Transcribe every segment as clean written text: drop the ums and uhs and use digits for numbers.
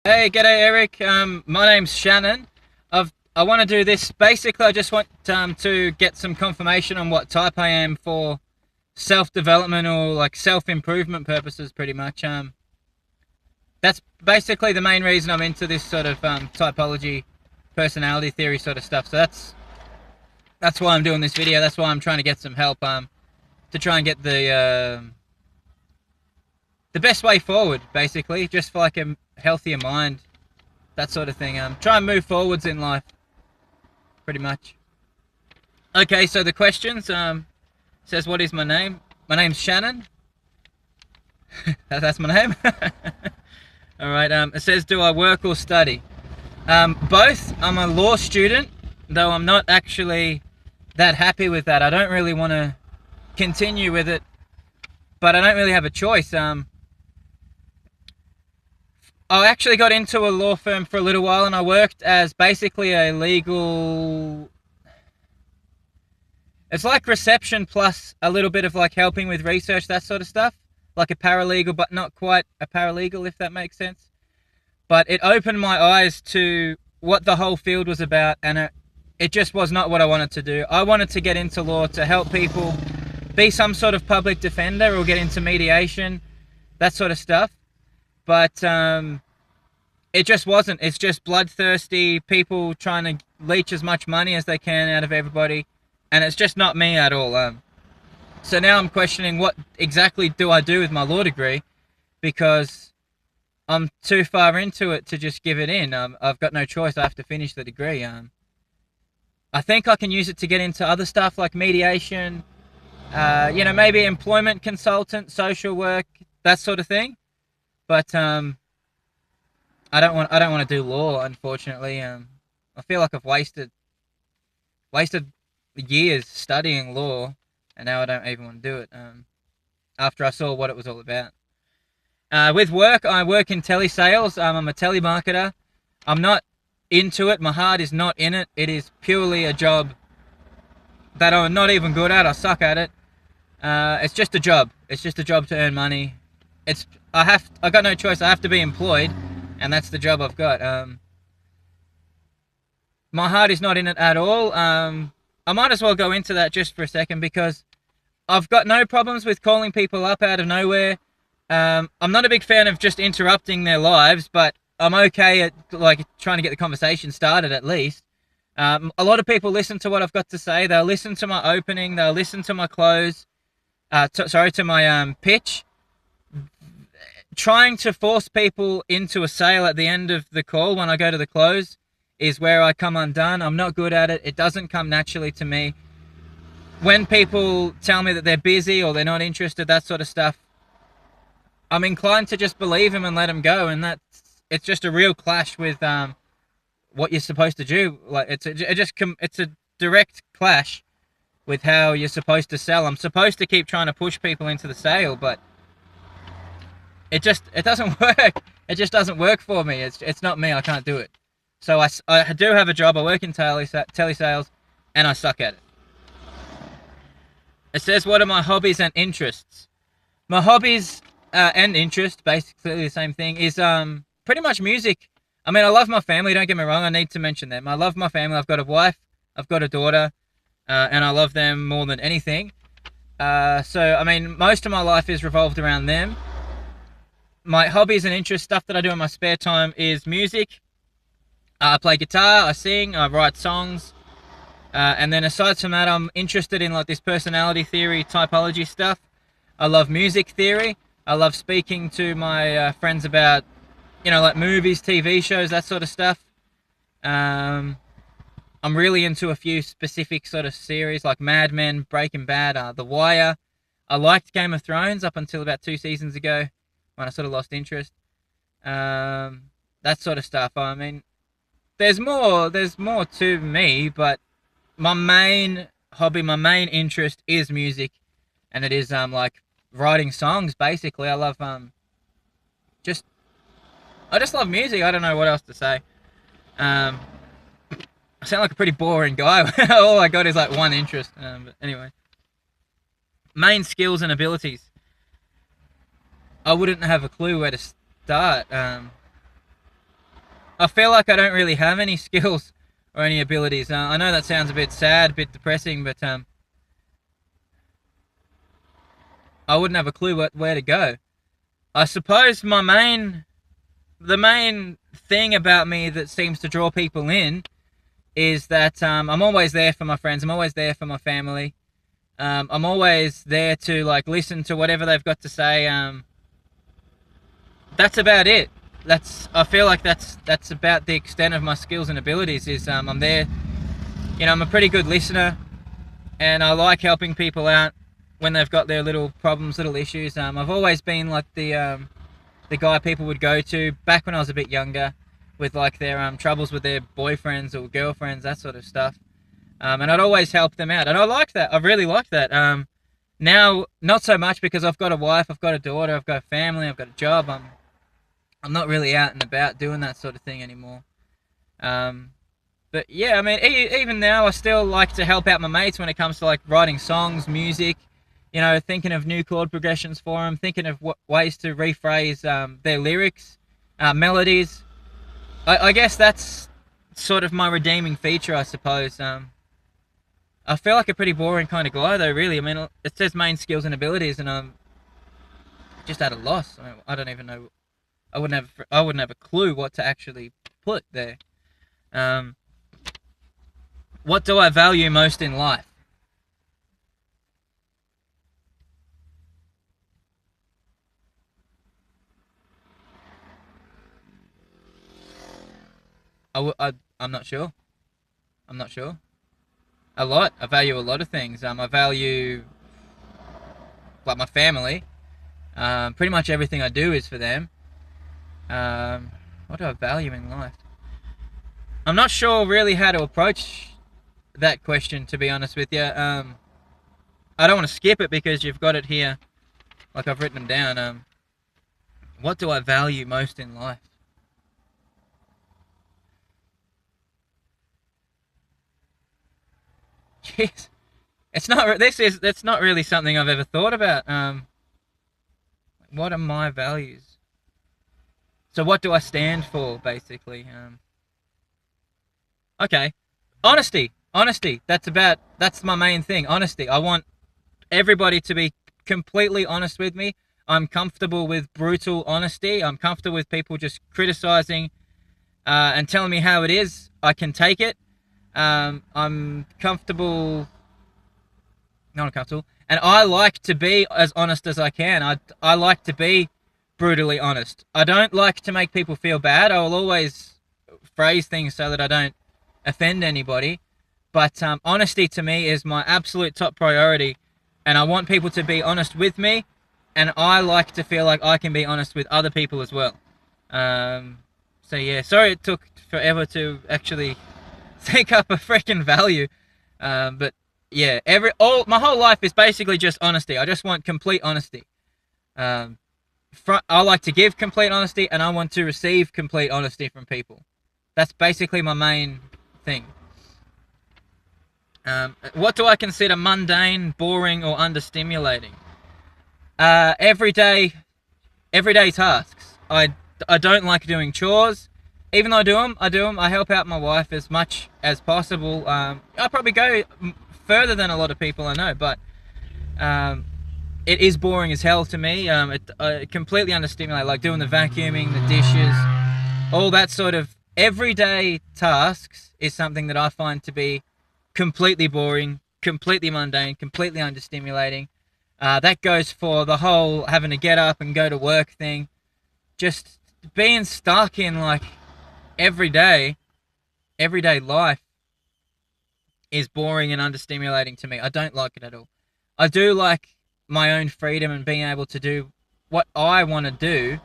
Hey, g'day Eric. My name's Shannon. I want to do this. Basically, I just want to get some confirmation on what type I am for self-development or like self-improvement purposes, pretty much. That's basically the main reason I'm into this sort of typology, personality theory sort of stuff. So that's why I'm doing this video. That's why I'm trying to get some help to try and get the best way forward, basically, just for like a healthier mind, that sort of thing. Try and move forwards in life, pretty much. Okay, so the questions says, what is my name? My name's Shannon. That's my name. All right. It says, do I work or study? Both. I'm a law student, though I'm not actually that happy with that. I don't really want to continue with it, but I don't really have a choice. I actually got into a law firm for a little while, and I worked as basically a legal... It's like reception plus a little bit of like helping with research, that sort of stuff. Like a paralegal, but not quite a paralegal, if that makes sense. But it opened my eyes to what the whole field was about, and it just was not what I wanted to do. I wanted to get into law to help people, be some sort of public defender or get into mediation, that sort of stuff. But it just wasn't. It's just bloodthirsty people trying to leech as much money as they can out of everybody, and it's just not me at all. So now I'm questioning what exactly do I do with my law degree, because I'm too far into it to just give it in. I've got no choice. I have to finish the degree. I think I can use it to get into other stuff like mediation, maybe employment consultant, social work, that sort of thing. But I don't want to do law, unfortunately. I feel like I've wasted years studying law, and now I don't even want to do it. After I saw what it was all about. With work, I work in telesales. I'm a telemarketer. I'm not into it. My heart is not in it. It is purely a job that I'm not even good at. I suck at it. It's just a job. It's just a job to earn money. I got no choice. I have to be employed, and that's the job I've got. My heart is not in it at all. I might as well go into that just for a second, because I've got no problems with calling people up out of nowhere. I'm not a big fan of just interrupting their lives, but I'm okay at like trying to get the conversation started at least. A lot of people listen to what I've got to say. They'll listen to my opening. They'll listen to my close. To my pitch. Trying to force people into a sale at the end of the call when I go to the close is where I come undone. I'm not good at it. It doesn't come naturally to me. When people tell me that they're busy or they're not interested, that sort of stuff, I'm inclined to just believe them and let them go, and it's just a real clash with what you're supposed to do. Like it's a direct clash with how you're supposed to sell. I'm supposed to keep trying to push people into the sale, but it doesn't work. It just doesn't work for me. It's not me. I can't do it. So I do have a job. I work in telesales, and I suck at it. It says, what are my hobbies and interests? My hobbies and interest, basically the same thing, is pretty much music. I mean, I love my family. Don't get me wrong. I need to mention them. I love my family. I've got a wife. I've got a daughter, and I love them more than anything. So I mean, most of my life is revolved around them. My hobbies and interests, stuff that I do in my spare time, is music. I play guitar, I sing, I write songs. And then aside from that, I'm interested in like this personality theory, typology stuff. I love music theory. I love speaking to my friends about, like movies, TV shows, that sort of stuff. I'm really into a few specific sort of series like Mad Men, Breaking Bad, The Wire. I liked Game of Thrones up until about 2 seasons ago, when I sort of lost interest. That sort of stuff. I mean, there's more to me, but my main hobby, my main interest is music, and it is like writing songs. Basically, I love just I just love music. I don't know what else to say. I sound like a pretty boring guy. All I got is like one interest. But anyway, main skills and abilities. I wouldn't have a clue where to start. I feel like I don't really have any skills or any abilities. I know that sounds a bit sad, a bit depressing, but I wouldn't have a clue where to go. I suppose the main thing about me that seems to draw people in is that I'm always there for my friends. I'm always there for my family. I'm always there to like listen to whatever they've got to say. That's about it. I feel like that's about the extent of my skills and abilities. Is I'm there. You know, I'm a pretty good listener, and I like helping people out when they've got their little problems, little issues. I've always been like the guy people would go to back when I was a bit younger, with like their troubles with their boyfriends or girlfriends, that sort of stuff. And I'd always help them out, and I like that. I really like that. Now, not so much because I've got a wife, I've got a daughter, I've got a family, I've got a job. I'm not really out and about doing that sort of thing anymore. But yeah, I mean, even now, I still like to help out my mates when it comes to like writing songs, music. You know, thinking of new chord progressions for them, thinking of ways to rephrase their lyrics, melodies. I guess that's sort of my redeeming feature, I suppose. I feel like a pretty boring kind of guy, though. Really, I mean, it says main skills and abilities, and I'm just at a loss. I don't even know. I wouldn't have a clue what to actually put there. What do I value most in life? I'm not sure. I'm not sure. A lot. I value a lot of things. I value like my family. Pretty much everything I do is for them. What do I value in life? I'm not sure really how to approach that question, to be honest with you. I don't want to skip it because you've got it here, like I've written them down. What do I value most in life? Jeez, it's not. That's not really something I've ever thought about. What are my values? So what do I stand for, basically? Okay, honesty. Honesty. That's my main thing. Honesty. I want everybody to be completely honest with me. I'm comfortable with brutal honesty. I'm comfortable with people just criticizing and telling me how it is. I can take it. I'm comfortable. Not uncomfortable. And I like to be as honest as I can. I like to be brutally honest. I don't like to make people feel bad. I will always phrase things so that I don't offend anybody. But honesty to me is my absolute top priority. And I want people to be honest with me. And I like to feel like I can be honest with other people as well. So yeah, sorry it took forever to actually think up a freaking value. But yeah, my whole life is basically just honesty. I just want complete honesty. I like to give complete honesty, and I want to receive complete honesty from people. That's basically my main thing. What do I consider mundane, boring, or understimulating? Everyday tasks. I don't like doing chores. Even though I do them. I help out my wife as much as possible. I probably go further than a lot of people I know, but it is boring as hell to me. It completely understimulates, like doing the vacuuming, the dishes, all that sort of everyday tasks is something that I find to be completely boring, completely mundane, completely understimulating. That goes for the whole having to get up and go to work thing. Just being stuck in like everyday life is boring and understimulating to me. I don't like it at all. I do like my own freedom and being able to do what I want to do.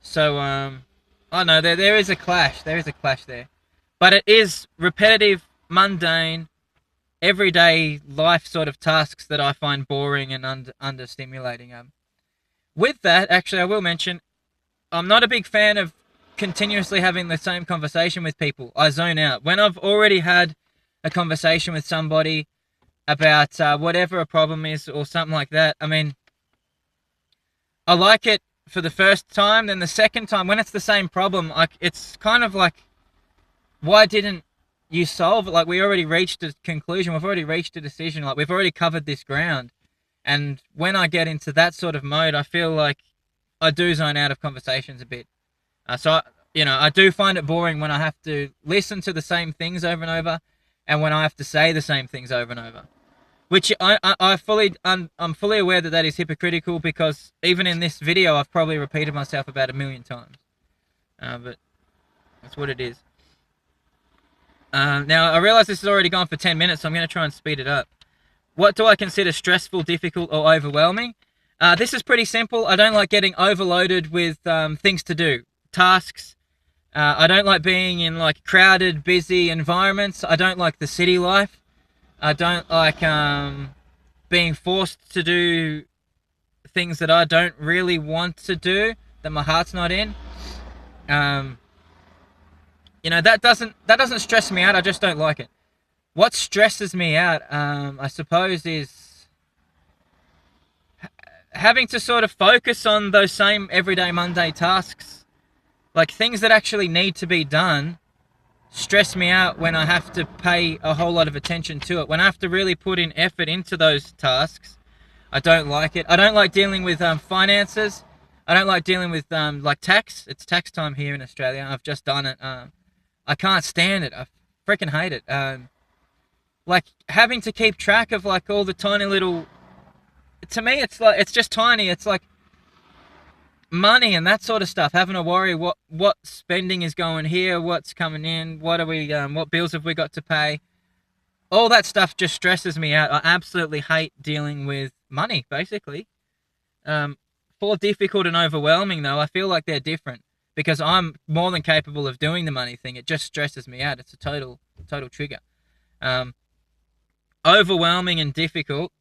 So I know there is a clash. There is a clash there, but it is repetitive, mundane, everyday life sort of tasks that I find boring and understimulating. With that, actually, I will mention I'm not a big fan of continuously having the same conversation with people. I zone out. When I've already had a conversation with somebody about whatever a problem is or something like that, I mean, I like it for the first time. Then the second time, when it's the same problem, like it's kind of like, why didn't you solve it? Like, we already reached a conclusion. We've already reached a decision. Like, we've already covered this ground. And when I get into that sort of mode, I feel like I do zone out of conversations a bit. I do find it boring when I have to listen to the same things over and over, and when I have to say the same things over and over. Which I'm fully aware that that is hypocritical, because even in this video, I've probably repeated myself about 1,000,000 times. But that's what it is. Now, I realize this has already gone for 10 minutes, so I'm going to try and speed it up. What do I consider stressful, difficult, or overwhelming? This is pretty simple. I don't like getting overloaded with things to do, tasks. I don't like being in like crowded, busy environments. I don't like the city life. I don't like being forced to do things that I don't really want to do, that my heart's not in. That doesn't stress me out. I just don't like it. What stresses me out, I suppose, is having to sort of focus on those same everyday Monday tasks. Like, things that actually need to be done stress me out when I have to pay a whole lot of attention to it. When I have to really put in effort into those tasks, I don't like it. I don't like dealing with finances. I don't like dealing with like tax. It's tax time here in Australia. I've just done it. I can't stand it. I freaking hate it. Like, having to keep track of like all the tiny little, to me it's like, it's just tiny. It's like money and that sort of stuff, having to worry what spending is going here, what's coming in, what bills have we got to pay. All that stuff just stresses me out. I absolutely hate dealing with money, basically. For difficult and overwhelming, though, I feel like they're different, because I'm more than capable of doing the money thing. It just stresses me out. It's a total trigger. Overwhelming and difficult.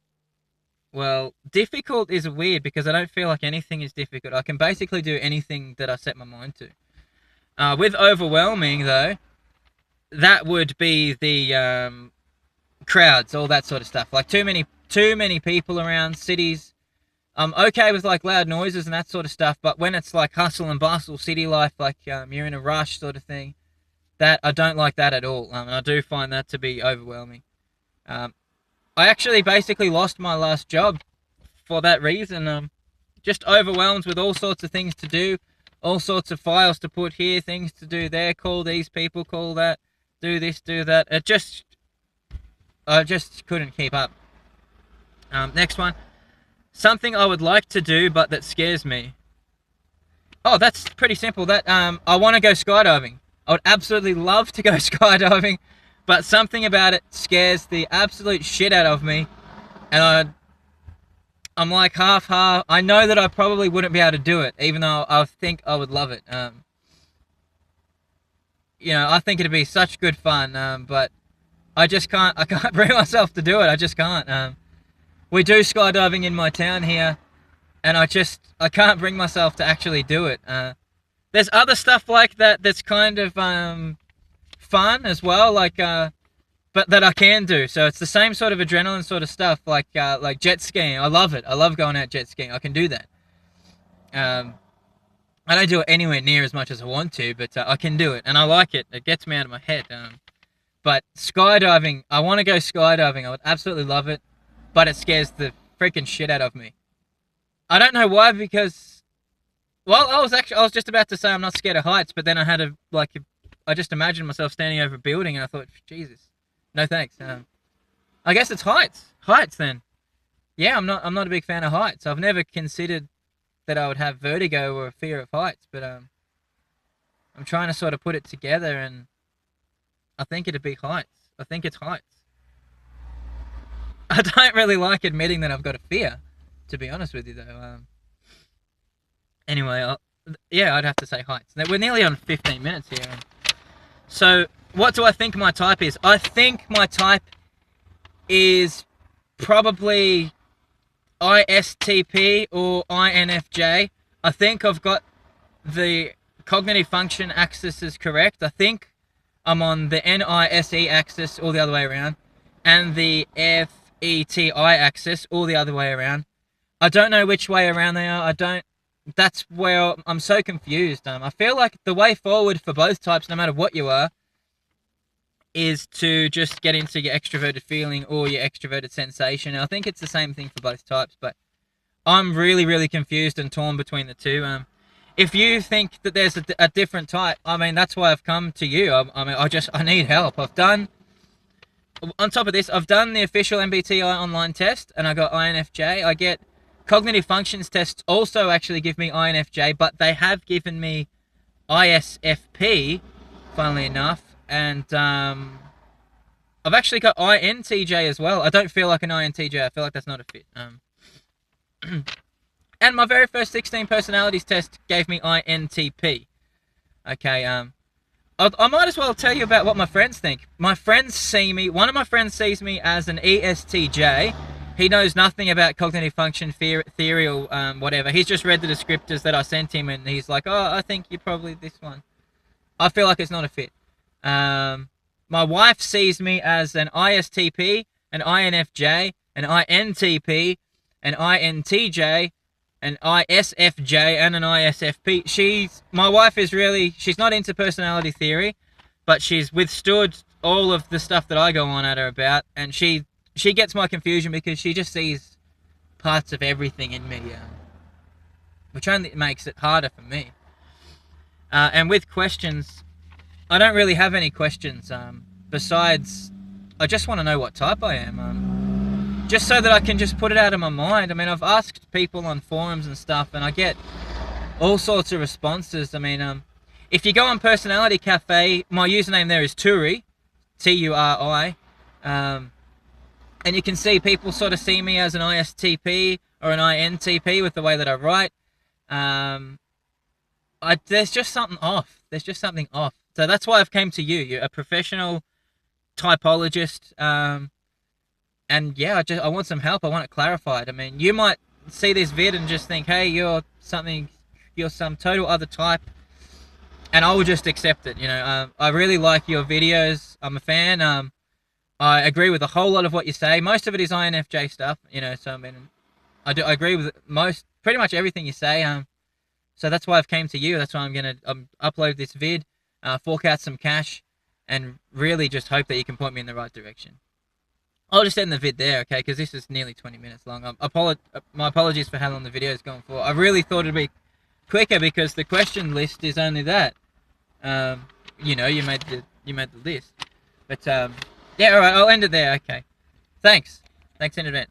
Well, difficult is weird, because I don't feel like anything is difficult. I can basically do anything that I set my mind to. With overwhelming, though, that would be the crowds, all that sort of stuff. Like, too many people around, cities. I'm okay with like loud noises and that sort of stuff, but when it's like hustle and bustle, city life, like you're in a rush sort of thing, that I don't like that at all. And I do find that to be overwhelming. I actually basically lost my last job for that reason. Just overwhelmed with all sorts of things to do, all sorts of files to put here, things to do there, call these people, call that, do this, do that. I just couldn't keep up. Next one. Something I would like to do, but that scares me. Oh, that's pretty simple. That I want to go skydiving. I would absolutely love to go skydiving, but something about it scares the absolute shit out of me, and I'm like half. I know that I probably wouldn't be able to do it, even though I think I would love it. I think it'd be such good fun, but I just can't. I can't bring myself to do it. I just can't. We do skydiving in my town here, and I can't bring myself to actually do it. There's other stuff like that that's kind of fun as well, like but that I can do. So it's the same sort of adrenaline sort of stuff, like jet skiing. I love it. I love going out jet skiing. I can do that. I don't do it anywhere near as much as I want to, but I can do it, and I like it. It gets me out of my head. But skydiving, I want to go skydiving. I would absolutely love it, but it scares the freaking shit out of me. I don't know why, because, well, I was just about to say I'm not scared of heights, but then I just imagined myself standing over a building, and I thought, Jesus, no thanks. I guess it's heights. Heights, then. Yeah, I'm not a big fan of heights. I've never considered that I would have vertigo or a fear of heights, but I'm trying to sort of put it together, and I think it'd be heights. I think it's heights. I don't really like admitting that I've got a fear, to be honest with you, though. Anyway, I'd have to say heights. We're nearly on 15 minutes here. So, what do I think my type is? I think my type is probably ISTP or INFJ. I think I've got the cognitive function axis correct. I think I'm on the NISE axis, or the other way around, and the FETI axis, or the other way around. I don't know which way around they are. that's where I'm so confused. I feel like the way forward for both types, no matter what you are, is to just get into your extroverted feeling or your extroverted sensation. I think it's the same thing for both types, but I'm really, really confused and torn between the two. If you think that there's a different type, I mean, that's why I've come to you. I mean, I need help. On top of this, I've done the official MBTI online test, and I got INFJ. I get cognitive functions tests also actually give me INFJ, but they have given me ISFP, funnily enough, and I've actually got INTJ as well. I don't feel like an INTJ. I feel like that's not a fit. And my very first 16 personalities test gave me INTP. Okay, I might as well tell you about what my friends think. My friends see me, one of my friends sees me as an ESTJ. He knows nothing about cognitive function theory or whatever. He's just read the descriptors that I sent him, and he's like, oh, I think you're probably this one. I feel like it's not a fit. My wife sees me as an ISTP, an INFJ, an INTP, an INTJ, an ISFJ, and an ISFP. My wife is really, she's not into personality theory, but she's withstood all of the stuff that I go on at her about, and she gets my confusion because she just sees parts of everything in me, which only makes it harder for me. And with questions, I don't really have any questions, besides I just want to know what type I am, just so that I can just put it out of my mind. I mean, I've asked people on forums and stuff, and I get all sorts of responses. I mean, if you go on Personality Cafe, my username there is Turi, Turi, and you can see people sort of see me as an ISTP or an INTP with the way that I write. There's just something off. There's just something off. So that's why I've came to you. You're a professional typologist, and yeah, I want some help. I want it clarified. I mean, you might see this vid and just think, hey, you're some total other type, and I will just accept it. You know, I really like your videos. I'm a fan. I agree with a whole lot of what you say. Most of it is INFJ stuff, you know. So I mean, I agree with pretty much everything you say. So that's why I've came to you. That's why I'm gonna upload this vid, fork out some cash, and really just hope that you can point me in the right direction. I'll just end the vid there, okay? Because this is nearly 20 minutes long. My apologies for how long the video is going for. I really thought it'd be quicker because the question list is only that. You know, you made the list, but yeah, all right. I'll end it there. Okay. Thanks in advance.